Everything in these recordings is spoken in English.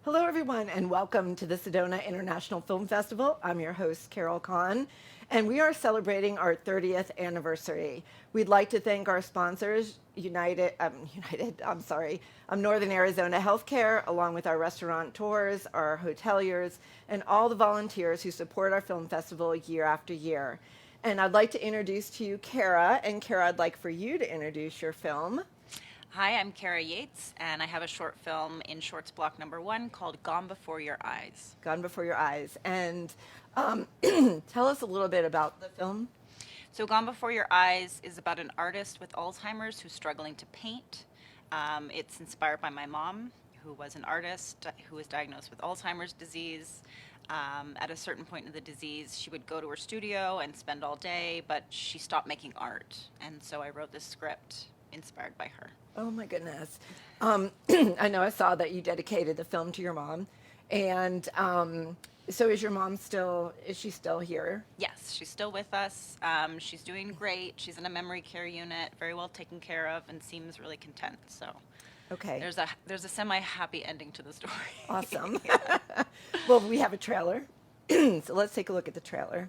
Hello, everyone, and welcome to the Sedona International Film Festival. I'm your host, Carol Kahn, and we are celebrating our 30th anniversary. We'd like to thank our sponsors, Northern Arizona Healthcare, along with our restaurateurs, our hoteliers, and all the volunteers who support our film festival year after year. And I'd like to introduce to you Kara, and Kara, I'd like for you to introduce your film. Hi, I'm Kara Yates, and I have a short film in Shorts Block #1 called Gone Before Your Eyes. Gone Before Your Eyes. And tell us a little bit about the film. So, Gone Before Your Eyes is about an artist with Alzheimer's who's struggling to paint. It's inspired by my mom, who was an artist who was diagnosed with Alzheimer's disease. At a certain point in the disease, she would go to her studio and spend all day, but she stopped making art. And so I wrote this script inspired by her. Oh my goodness. I know I saw that you dedicated the film to your mom. And so is she still here? Yes, she's still with us. She's doing great. She's in a memory care unit, very well taken care of, and seems really content. So Okay, there's a semi-happy ending to the story. awesome. Yeah. Well, we have a trailer. So let's take a look at the trailer.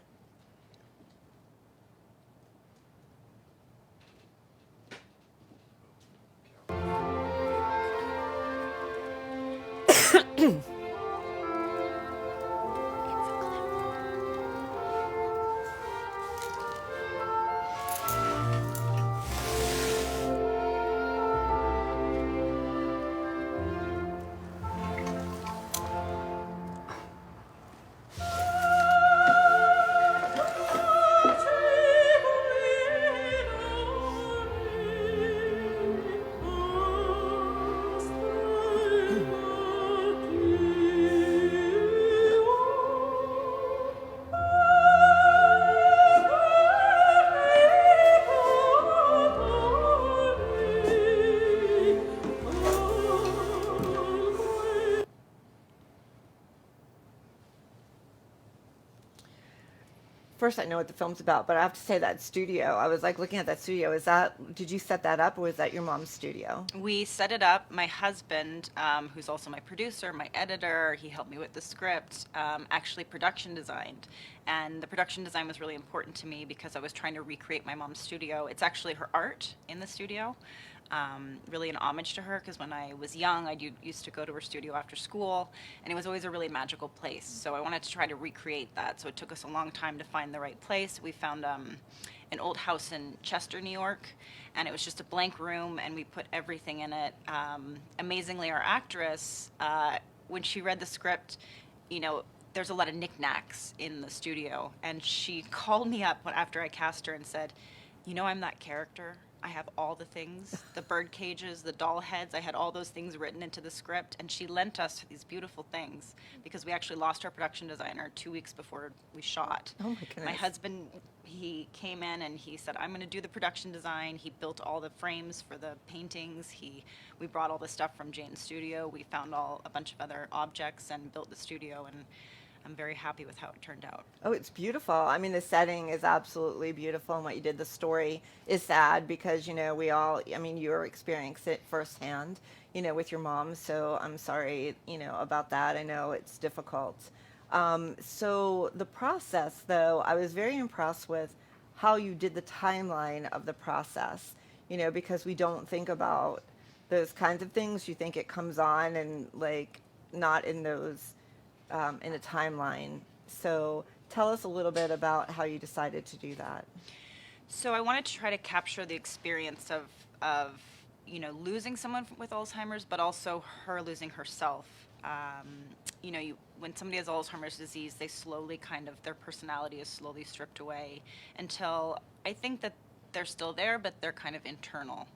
First, I know what the film's about, but I have to say that studio. I was like looking at that studio. Did you set that up, or was that your mom's studio? We set it up. My husband, who's also my producer, my editor, he helped me with the script, actually production designed. And the production design was really important to me because I was trying to recreate my mom's studio. It's actually her art in the studio. Really an homage to her because when I was young, used to go to her studio after school, and it was always a really magical place. So I wanted to try to recreate that. So it took us a long time to find the right place. We found an old house in Chester, New York, and it was just a blank room, and we put everything in it. Amazingly, our actress, when she read the script, there's a lot of knickknacks in the studio, and she called me up after I cast her and said, I'm that character. I have all the things, the bird cages, the doll heads. I had all those things written into the script, and she lent us these beautiful things because we actually lost our production designer 2 weeks before we shot. Oh my goodness. My husband, he came in and he said, "I'm going to do the production design." He built all the frames for the paintings. We brought all the stuff from Jane's studio. We found a bunch of other objects and built the studio, and I'm very happy with how it turned out. Oh, it's beautiful. I mean, the setting is absolutely beautiful, and what you did. The story is sad because, you're experiencing it firsthand, with your mom. So I'm sorry, about that. I know it's difficult. So the process, though, I was very impressed with how you did the timeline of the process, because we don't think about those kinds of things. You think it comes on and, like, not in those in a timeline. So tell us a little bit about how you decided to do that. So I wanted to try to capture the experience of losing someone with Alzheimer's, but also her losing herself. When somebody has Alzheimer's disease, they slowly their personality is slowly stripped away until I think that they're still there, but they're kind of internal.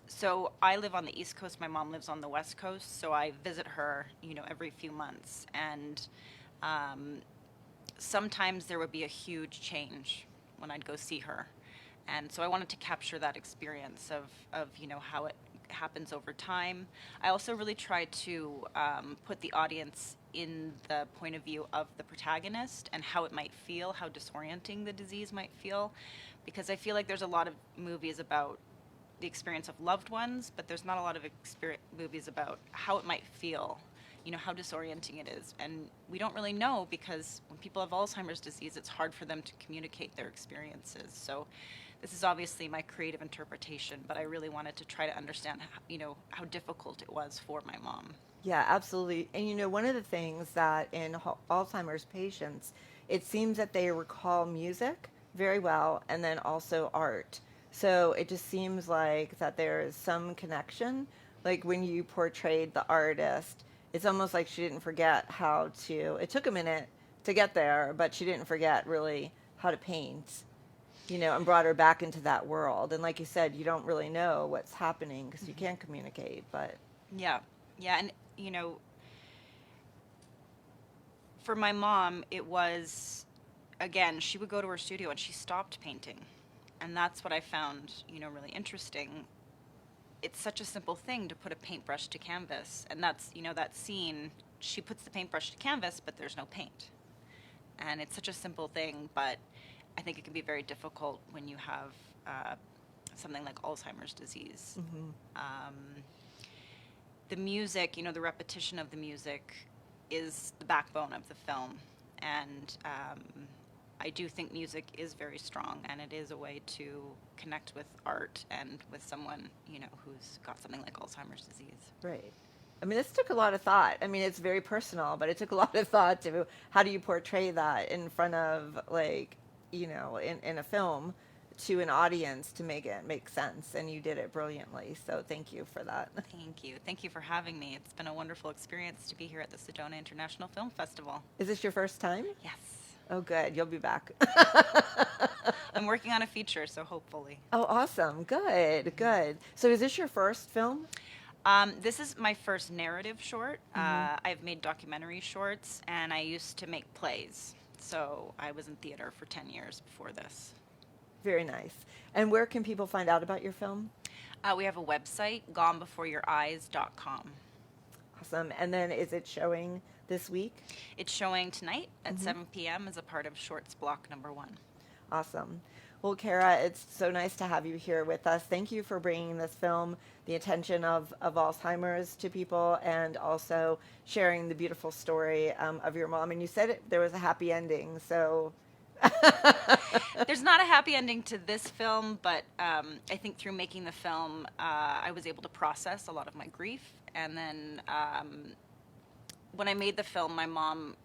So I live on the East Coast. My mom lives on the West Coast, so I visit her, every few months. And sometimes there would be a huge change when I'd go see her. And so I wanted to capture that experience of how it happens over time. I also really tried to put the audience in the point of view of the protagonist and how it might feel, how disorienting the disease might feel, because I feel like there's a lot of movies about the experience of loved ones, but there's not a lot of movies about how it might feel, how disorienting it is. And we don't really know because when people have Alzheimer's disease, it's hard for them to communicate their experiences. So this is obviously my creative interpretation, but I really wanted to try to understand, how difficult it was for my mom. Yeah, absolutely. And one of the things that in Alzheimer's patients, it seems that they recall music very well and then also art. So it just seems like that there is some connection. Like when you portrayed the artist, it's almost like she didn't forget how to, it took a minute to get there, but she didn't forget really how to paint, and brought her back into that world. And like you said, you don't really know what's happening because you can't communicate, but Yeah, yeah, and for my mom, it was, again, she would go to her studio and she stopped painting. And that's what I found, really interesting. It's such a simple thing to put a paintbrush to canvas. And that's, that scene, she puts the paintbrush to canvas, but there's no paint. And it's such a simple thing, but I think it can be very difficult when you have something like Alzheimer's disease. The music, the repetition of the music is the backbone of the film. And I do think music is very strong, and it is a way to connect with art and with someone, who's got something like Alzheimer's disease. right. I mean, this took a lot of thought. I mean, it's very personal, but it took a lot of thought to how do you portray that in front of, like, in a film to an audience to make it make sense. And you did it brilliantly. So thank you for that. Thank you. Thank you for having me. It's been a wonderful experience to be here at the Sedona International Film Festival. Is this your first time? Yes. Oh, good. You'll be back. I'm working on a feature, so hopefully. Oh, awesome. Good, good. So is this your first film? This is my first narrative short. I've made documentary shorts, and I used to make plays. So I was in theater for 10 years before this. Very nice. And where can people find out about your film? We have a website, gonebeforeyoureyes.com. Awesome. And then is it showing this week? It's showing tonight at 7 p.m. as a part of Shorts Block number 1. Awesome. Well, Kara, it's so nice to have you here with us. Thank you for bringing this film, the attention of Alzheimer's to people, and also sharing the beautiful story of your mom. And you said there was a happy ending, so... There's not a happy ending to this film, but I think through making the film, I was able to process a lot of my grief. And then when I made the film, my mom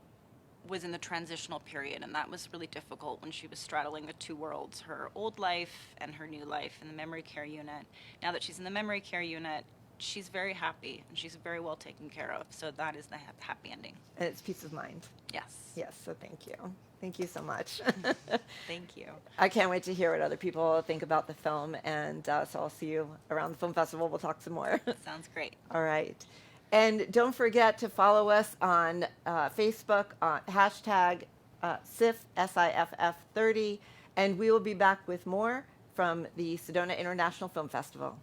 was in the transitional period, and that was really difficult when she was straddling the two worlds, her old life and her new life in the memory care unit. Now that she's in the memory care unit, she's very happy, and she's very well taken care of. So that is the happy ending. And it's peace of mind. Yes. Yes, so thank you. Thank you so much. Thank you. I can't wait to hear what other people think about the film, and so I'll see you around the film festival. We'll talk some more. Sounds great. All right. And don't forget to follow us on Facebook, hashtag SIFF, SIFF30, and we will be back with more from the Sedona International Film Festival.